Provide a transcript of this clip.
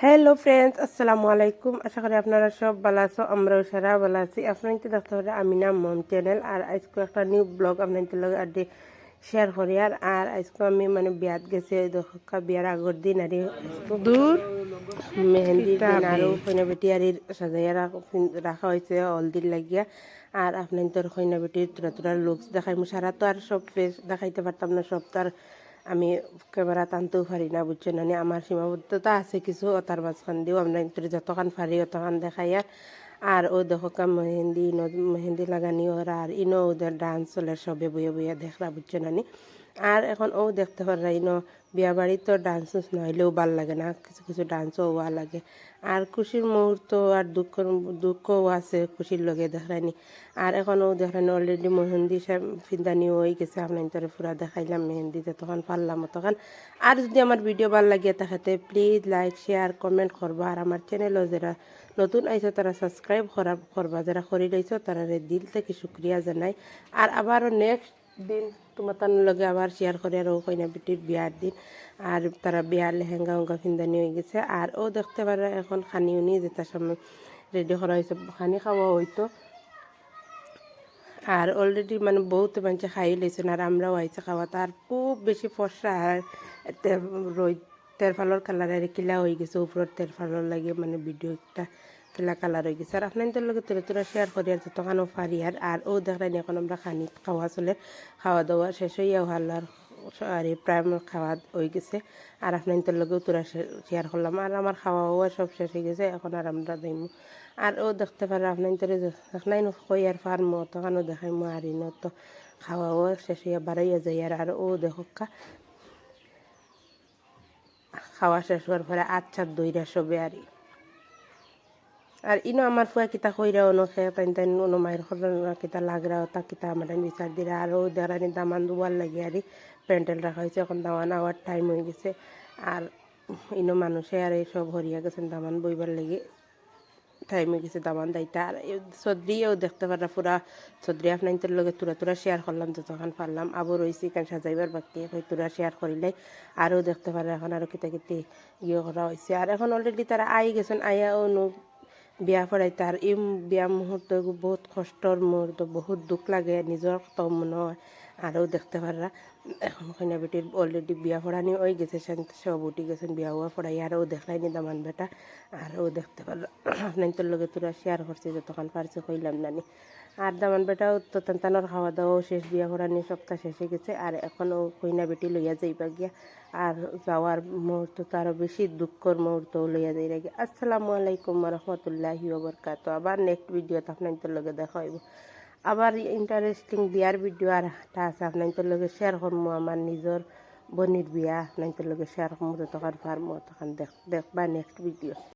Hello friends, আসসালামু আলাইকুম। আশা করি আপনারা সব ভালো আছো, আমরাও সারা ভালো আছি। আপনাদের দেখতে পারে আমিনা মম চ্যানেল। আর আজকে একটা নিউ ব্লগ আপনাদের লগে আর শেয়ার করি। আর আজকে আমি বিয়াত গেছি, ওই দেখা বিয়ার আগর দিন আর দূর মেহেন্দির দিন আরও কইনা বেটি আর সাজাইয়া রাখা হয়েছে হলদির লাগিয়া। আর আপনাদের কইনা বেটির তোরা তোরা লুকস দেখাইমু। সারা তো আর সব ফেস দেখাইতে পারতাম না, সব তো আর আমি ক্যামেরা টানতেও পারি না, বুঝছেন না। আমার সীমাবদ্ধতা আছে কিছু, তার মাঝখান দিয়েও আমরা যতক্ষণ পারি অতক্ষণ দেখাইয়া। আর ও দেখো মেহেন্দি লাগানি ওরা, আর ইনো ওদের ডান্স চলে, সবে বইয়ে বইয়া দেখরা, বুঝছেন না। আর এখন ও দেখতে পারা ইনো বিয়া বাড়ি তো ডান্স নইলেও ভাল লাগে না, কিছু কিছু ডান্সও হওয়া লাগে। আর খুশির মুহূর্ত আর দুঃখও আছে খুশির লগে দেখায়নি। আর এখনও দেখায়নি অলরেডি মেহেন্দি ফিন্দানি হয়ে গেছে। আপনার তোরে পুরা দেখাইলাম মেহেন্দিতে, তখন পারলাম তখন। আর যদি আমার ভিডিও ভাল লাগিয়ে থাকাতে প্লিজ লাইক শেয়ার কমেন্ট করবা। আর আমার চ্যানেলও যারা নতুন আইছো তারা সাবস্ক্রাইব করবা, যারা করে রয়েছো তারা দিল থেকে শুক্রিয়া জানাই। আর আবারও নেক্সট দিন তোমার তার লগে আবার শেয়ার করে, আর ও কইনা বেটির বিয়ার দিন। আর তারা বিয়ার লেহেঙ্গা উঙ্গা ফিন্দানি হয়ে গেছে। আর ও দেখতে পারে এখন খানি উনি যেটার সামনে রেডি করা হয়েছে, খানি খাওয়া হইতো। আর অলরেডি বহুত মানুষ খাই লেছেন, আর আমরাও আইসে খাওয়া। তার খুব বেশি ফর্সা আর তেরফালোর কালার আর কিলা হয়ে গেছে, উপরের তেরফালোর লাগে ভিডিওটা কিলা কালার হয়ে গেছে। আর আপনাদের লগে তোরা শেয়ার করি আর যতখানো পারি। আর ও দেখলেন এখন আমরা খানি খাওয়া চলে, খাওয়া দাওয়া শেষ হইয়া ভালো। আর প্রায় আমার খাওয়া হয়ে গেছে। আর আপনাদের লগেও তোরা শেয়ার করলাম। আর আমার খাওয়াও সব শেষ হয়ে গেছে, এখন আর আমরা যাইমু। আর ও দেখতে পারে আপনাদের দেখলাই কই আর ফার্মো তখনও দেখাইমু। আর ইনো তো খাওয়াও শেষ হইয়া বাড়াইয়া যাই। আর ও দেখা খাওয়া শেষ হওয়ার পরে আচ্ছা দইরা সবে। আর ইনো আমার ফুয়া কিতা কইরা অনো খেয়ে তাই অনো মায়ের খরনা কিতা লাগরা তা কিতা আমার বিচার দিরা। আর ও দেখানি দামান দুবার লাগে আর প্যান্ডেল রাখা হয়েছে, এখন দামান আওয়ার টাইম হয়ে গেছে। আর ইনো মানুষে আর সব হরিয়া গেছেন দামান বইবার লেগে, টাইম হয়ে গেছে দামান দাইতা। আর চদ্রিও দেখতে পারা পুরা চদ্রি আপনাদের লগে তোরা শেয়ার করলাম যতক্ষণ পারলাম। আবার রয়েছি কারণ সাজাইবার বাকি তোরা শেয়ার করিলাই। আরও দেখতে পারে এখন আরও কিতা কিতে করা হয়েছে। আর এখন অলরেডি তারা আই গেছেন, আয়া ও বিয়া পড়াই। তার এই বিয়া মুহূর্ত বহুত কষ্টর মুহূর্ত, বহুত দুঃখ লাগে, নিজের তো মনে হয়। আরও দেখতে পারা এখন কইনা বেটির অলরেডি বিয়া পড়ানি হয়ে গেছে, সব উঠি গেছেন বিয়া হওয়া পড়াই। আর ও দেখলাইনি দামান বেটা। আর ও দেখতে পারলো আপনাদের লগে তোরা শেয়ার করছে যতক্ষণ পারছে কইলাম নানি। আর দামান বেটাও তো তানোর খাওয়া দাওয়াও শেষ, বিয়া পড়ানি সপ্তাহ শেষ হয়ে গেছে। আর এখন ও কইনা বেটি লইয়া যাইবা গিয়া। আর যাওয়ার মুহূর্ত তো আরও বেশি দুঃখর মুহূর্ত লইয়া যাই গিয়া। আসসালামু আলাইকুম রহমতুল্লাহি ওবরকাত। আবার নেক্সট ভিডিওতে আপনাদের লগে দেখা হইব। আবার ইন্টারেস্টিং বিয়ার ভিডিও আর একটা আছে, আপনাদের লগে শেয়ার করবো। আমার নিজের বনির বিয়া আপনাদের লগে শেয়ার করবো, তখন পারবো তখন দেখবা নেক্সট ভিডিও।